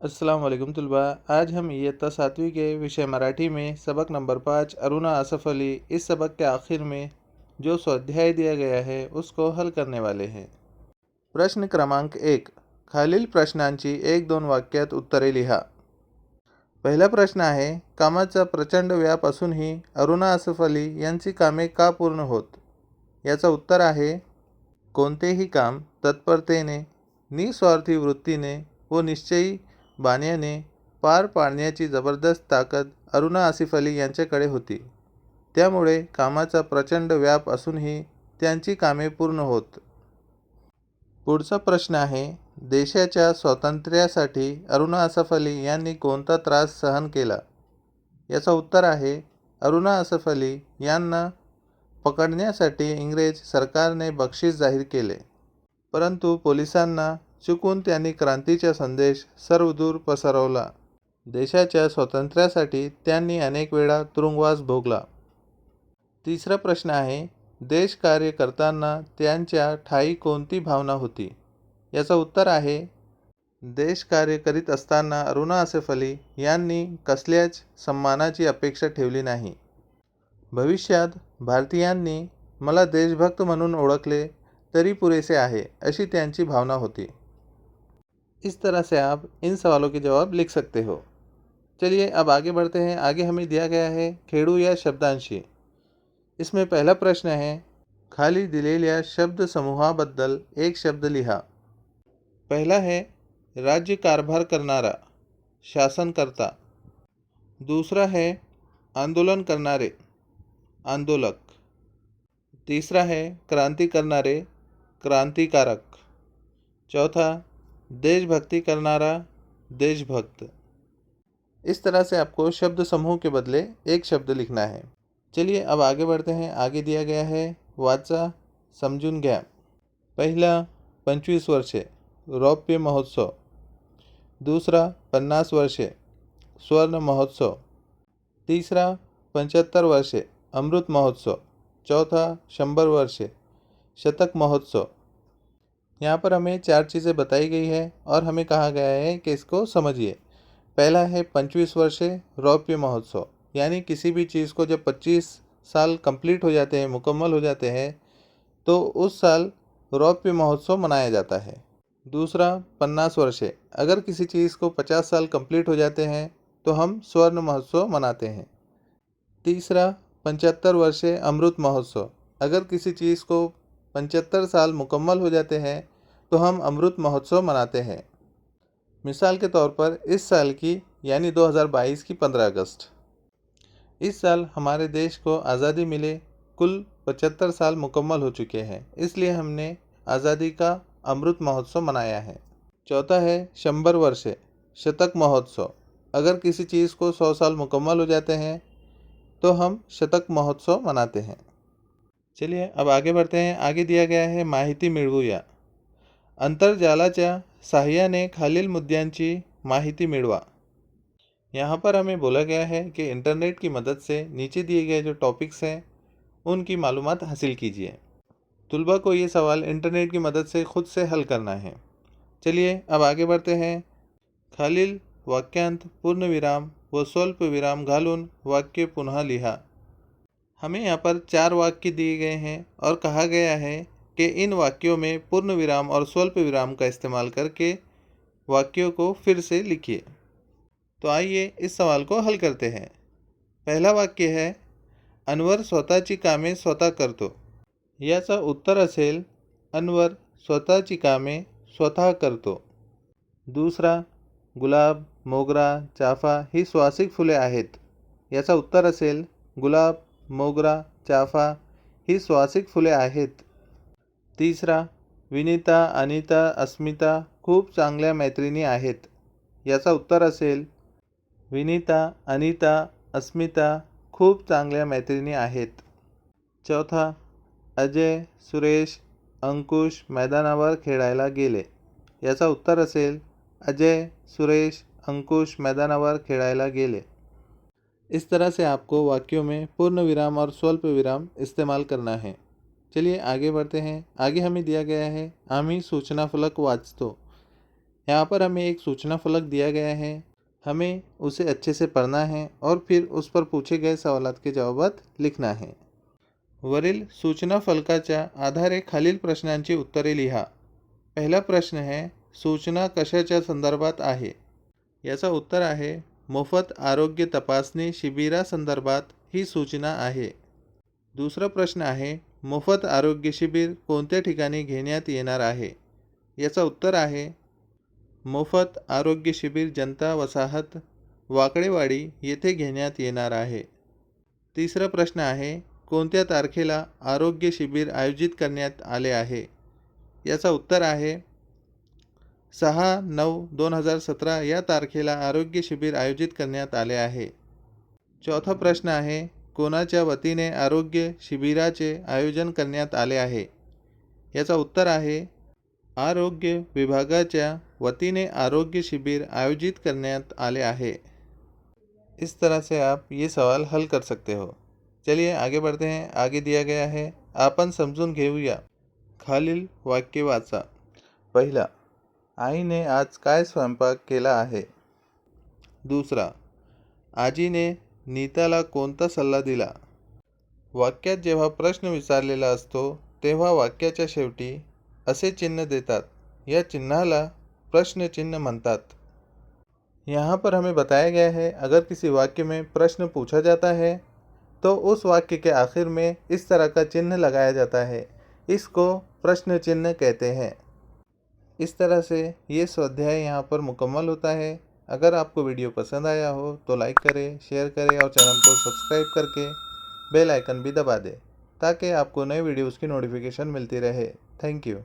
अस्सलाम वालेकुम तुलबा। आज हम इयत्ता 7वीं के विषय मराठी में सबक नंबर 5 अरुणा आसफ़ अली इस सबक के आखिर में जो स्वाध्याय दिया गया है उसको हल करने वाले हैं। प्रश्न क्रमांक 1, खालील प्रश्नांची 1-2 वाक्यात उत्तरे लिहा। पहिला प्रश्न आहे, कामाचा प्रचंड व्याप असूनही अरुणा आसफ़ अली यांची कामे का पूर्ण होत? याचं उत्तर आहे, कोणतेही काम तत्परतेने, निस्वार्थी वृत्तीने व निश्चयी बाण्याने पार पाडण्याची जबरदस्त ताकद अरुणा आसिफ अली यांच्याकडे होती. त्यामुळे कामाचा प्रचंड व्याप असूनही त्यांची कामे पूर्ण होत. पुढचा प्रश्न आहे, देशाच्या स्वातंत्र्यासाठी अरुणा आसफ अली यांनी कोणता त्रास सहन केला? याचं उत्तर आहे, अरुणा आसफ अली यांना पकडण्यासाठी इंग्रज सरकारने बक्षीस जाहीर केले, परंतु पोलिसांना चुकून त्यांनी क्रांतीचा संदेश सर्वदूर पसरवला. देशाच्या स्वातंत्र्यासाठी त्यांनी अनेक वेळा तुरुंगवास भोगला. तिसरा प्रश्न आहे, देश कार्य करताना त्यांच्या ठायी कोणती भावना होती? याचं उत्तर आहे, देश कार्य करीत असताना अरुणा आसिफ अली यांनी कसल्याच सन्मानाची अपेक्षा ठेवली नाही. भविष्यात भारतीयांनी मला देशभक्त म्हणून ओळखले तरी पुरेसे आहे, अशी त्यांची भावना होती. इस तरह से आप इन सवालों के जवाब लिख सकते हो। चलिए अब आगे बढ़ते हैं। आगे हमें दिया गया है खेड़ू या शब्दांशी। इसमें पहला प्रश्न है, खाली दिलेल्या शब्द समूहाबद्दल एक शब्द लिहा। पहला है राज्य कारभार करणारा, शासनकर्ता। दूसरा है आंदोलन करणारे, आंदोलक। तीसरा है क्रांति करणारे, क्रांतिकारक। चौथा देशभक्ति करनारा, देशभक्त। इस तरह से आपको शब्द समूह के बदले एक शब्द लिखना है। चलिए अब आगे बढ़ते हैं। आगे दिया गया है, वाचा समजून घ्या। पहिला 25 वर्षे रौप्य महोत्सव। दूसरा 50 वर्षे स्वर्ण महोत्सव। तीसरा 75 वर्षे अमृत महोत्सव। चौथा 100 वर्षे शतक महोत्सव। यहाँ पर हमें 4 चीज़ें बताई गई है और हमें कहा गया है कि इसको समझिए। पहला है 25 वर्षे रौप्य महोत्सव, यानी किसी भी चीज़ को जब 25 साल कंप्लीट हो जाते हैं, मुकम्मल हो जाते हैं, तो उस साल रौप्य महोत्सव मनाया जाता है। दूसरा 50 वर्षे, अगर किसी चीज़ को 50 साल कंप्लीट हो जाते हैं तो हम स्वर्ण महोत्सव मनाते हैं। तीसरा 75 वर्षे अमृत महोत्सव, अगर किसी चीज़ को 75 साल मुकम्मल हो जाते हैं तो हम अमृत महोत्सव मनाते हैं। मिसाल के तौर पर इस साल की यानी 2022 की 15 अगस्त। इस साल हमारे देश को आज़ादी मिले कुल 75 साल मुकम्मल हो चुके हैं, इसलिए हमने आज़ादी का अमृत महोत्सव मनाया है। चौथा है 100 वर्षे शतक महोत्सव, अगर किसी चीज़ को 100 साल मुकम्मल हो जाते हैं तो हम शतक महोत्सव मनाते हैं। चलिए अब आगे बढ़ते हैं। आगे दिया गया है, माहिती मिळवूया। अंतर्जालाच्या सहाय्याने खालील मुद्द्यांची माहिती मिळवा। यहाँ पर हमें बोला गया है कि इंटरनेट की मदद से नीचे दिए गए जो टॉपिक्स हैं उनकी मालूमात हासिल कीजिए। तुलबा को ये सवाल इंटरनेट की मदद से खुद से हल करना है। चलिए अब आगे बढ़ते हैं। खालील वाक्यांत पूर्ण विराम व स्वल्प विराम घालून वाक्य पुनः लिहा। हमें यहाँ पर 4 वाक्य दिए गए हैं और कहा गया है कि इन वाक्यों में पूर्ण विराम और स्वल्प विराम का इस्तेमाल करके वाक्यों को फिर से लिखिए। तो आइए इस सवाल को हल करते हैं। पहला वाक्य है, अनवर स्वतःची कामे स्वतः करतो। याचा उत्तर असेल, अनवर स्वतःची कामे स्वतः करतो। दूसरा, गुलाब, मोगरा, चाफा ही स्वासिक फुले आहेत। याचा उत्तर असेल, गुलाब, मोगरा, चाफा ही स्वासिक फुले आहेत। तीसरा, विनीता, अनिता, अस्मिता खूप चांगल्या मैत्रिणी आहेत। याचा उत्तर असेल, विनीता, अनिता, अस्मिता खूप चांगल्या मैत्रिणी आहेत। चौथा, अजय, सुरेश, अंकुश मैदानावर खेळायला गेले। याचा उत्तर असेल, अजय, सुरेश, अंकुश मैदानावर खेळायला गेले। इस तरह से आपको वाक्यों में पूर्ण विराम और स्वल्प विराम इस्तेमाल करना है। चलिए आगे बढ़ते हैं। आगे हमें दिया गया है, आम्ही सूचना फलक वाचतो। यहाँ पर हमें एक सूचना फलक दिया गया है, हमें उसे अच्छे से पढ़ना है और फिर उस पर पूछे गए सवालात के जवाबात लिखना है। वरील सूचना फलकाच्या आधारे खालील प्रश्नांची उत्तरे लिहा। पहिला प्रश्न आहे, सूचना कशाच्या संदर्भात आहे? याचा उत्तर आहे, मोफत आरोग्य तपासणी शिबिरासंदर्भात ही सूचना आहे। दुसरा प्रश्न आहे, मोफत आरोग्य शिबिर कोणत्या ठिकाणी घेण्यात येणार आहे? याचा उत्तर आहे, मोफत आरोग्य शिबिर जनता वसाहत वाकडेवाडी येथे घेण्यात येणार आहे। तिसरा प्रश्न आहे, कोणत्या तारखेला आरोग्य शिबिर आयोजित करण्यात आले आहे? याचा उत्तर आहे, 6/9/2017 या तारखेला आरोग्य शिबिर आयोजित करण्यात आले आहे। चौथा प्रश्न आहे, कोणाच्या वतीने आरोग्य शिबिराचे आयोजन करण्यात आले आहे? याचा उत्तर आहे, आरोग्य विभागाच्या वतीने आरोग्य शिबिर आयोजित करण्यात आले आहे। इस तरह से आप ये सवाल हल कर सकते हो। चलिए आगे बढ़ते हैं। आगे दिया गया है, आपण समजून घेऊया। खालील वाक्य वाचा। पहिला, आईने आज काय स्वयंपाक केला आहे? दुसरा, आजीने नीताला कोणता सल्ला दिला? वाक्यात जेव्हा प्रश्न विचारलेला असतो तेव्हा वाक्याच्या शेवटी असे चिन्ह देतात, या चिन्हाला प्रश्न चिन्ह म्हणतात। यहाँ पर हमें बताया गया है, अगर किसी वाक्य में प्रश्न पूछा जाता है तो उस वाक्य के आखिर में इस तरह का चिन्ह लगाया जाता है, इसको प्रश्न चिन्ह कहते हैं। इस तरह से ये स्वाध्याय यहाँ पर मुकम्मल होता है। अगर आपको वीडियो पसंद आया हो तो लाइक करें, शेयर करें और चैनल को सब्सक्राइब करके बेल आइकन भी दबा दें ताकि आपको नए वीडियोज़ की नोटिफिकेशन मिलती रहे। Thank you.